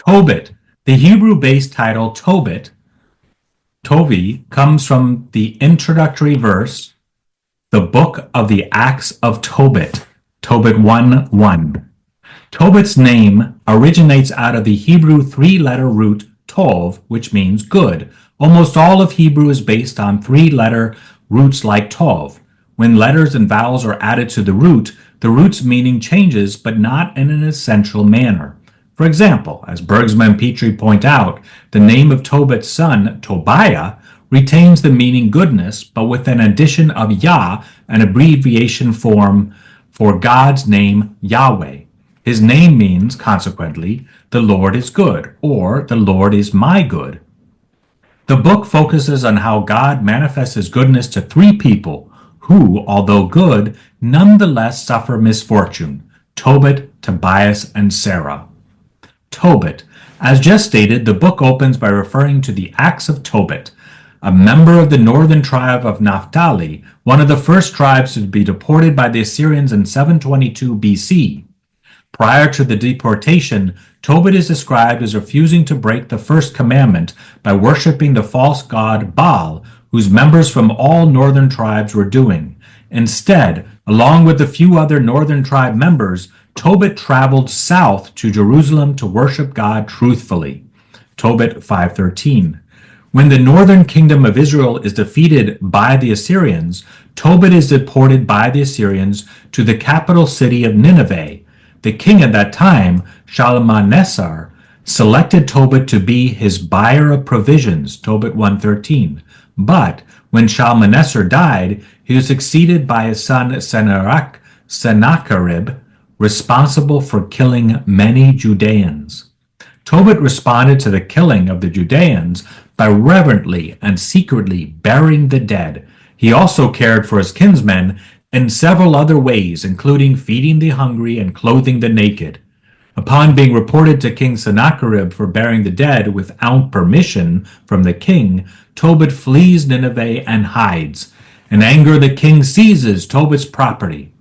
Tobit. The Hebrew-based title Tobit, Tovi, comes from the introductory verse, the book of the Acts of Tobit, Tobit 1:1. Tobit's name originates out of the Hebrew three-letter root tov, which means good. Almost all of Hebrew is based on three-letter roots like tov. When letters and vowels are added to the root's meaning changes, but not in an essential manner. For example, as Bergsma and Pitre point out, the name of Tobit's son, Tobiah, retains the meaning goodness, but with an addition of Yah, an abbreviation form for God's name, Yahweh. His name means, consequently, the Lord is good, or the Lord is my good. The book focuses on how God manifests his goodness to three people who, although good, nonetheless suffer misfortune: Tobit, Tobias, and Sarah. Tobit. As just stated, the book opens by referring to the Acts of Tobit, a member of the northern tribe of Naphtali, one of the first tribes to be deported by the Assyrians in 722 BC. Prior to the deportation, Tobit is described as refusing to break the first commandment by worshiping the false god Baal, whose members from all northern tribes were doing. Instead, along with a few other northern tribe members, Tobit traveled south to Jerusalem to worship God truthfully. Tobit 5:13. When the northern kingdom of Israel is defeated by the Assyrians, Tobit is deported by the Assyrians to the capital city of Nineveh. The king at that time, Shalmaneser, selected Tobit to be his buyer of provisions, Tobit 1:13. But when Shalmaneser died, he was succeeded by his son Sennacherib, responsible for killing many Judeans. Tobit responded to the killing of the Judeans by reverently and secretly burying the dead. He also cared for his kinsmen in several other ways, including feeding the hungry and clothing the naked. Upon being reported to King Sennacherib for burying the dead without permission from the king, Tobit flees Nineveh and hides. In anger, the king seizes Tobit's property.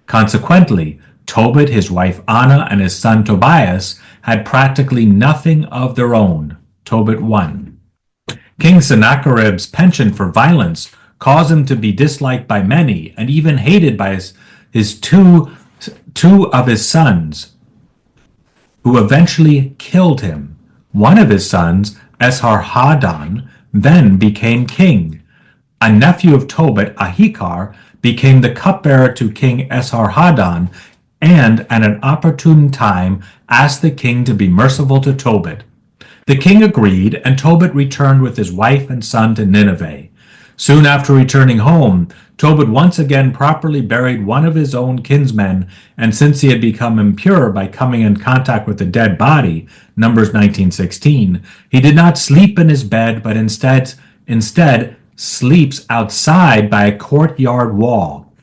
Consequently, Tobit, his wife Anna, and his son Tobias had practically nothing of their own. Tobit 1. King Sennacherib's penchant for violence caused him to be disliked by many and even hated by his two of his sons, who eventually killed him. One of his sons, Esarhaddon, then became king. A nephew of Tobit, Ahikar, became the cupbearer to King Esarhaddon, and at an opportune time asked the king to be merciful to Tobit. The king agreed, and Tobit returned with his wife and son to Nineveh. Soon after returning home, Tobit once again properly buried one of his own kinsmen, and since he had become impure by coming in contact with a dead body, Numbers 19:16, he did not sleep in his bed, but instead sleeps outside by a courtyard wall.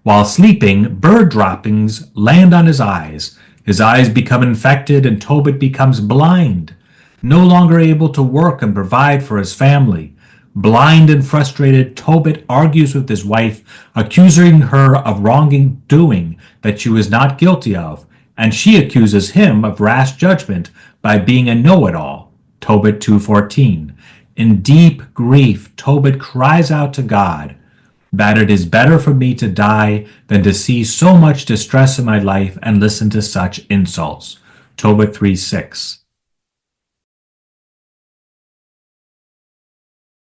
While sleeping, bird droppings land on his eyes. His eyes become infected, and Tobit becomes blind, no longer able to work and provide for his family. Blind and frustrated, Tobit argues with his wife, accusing her of wrongdoing that she was not guilty of, and she accuses him of rash judgment by being a know-it-all. Tobit 2:14. In deep grief, Tobit cries out to God that it is better for me to die than to see so much distress in my life and listen to such insults. Tobit 3:6.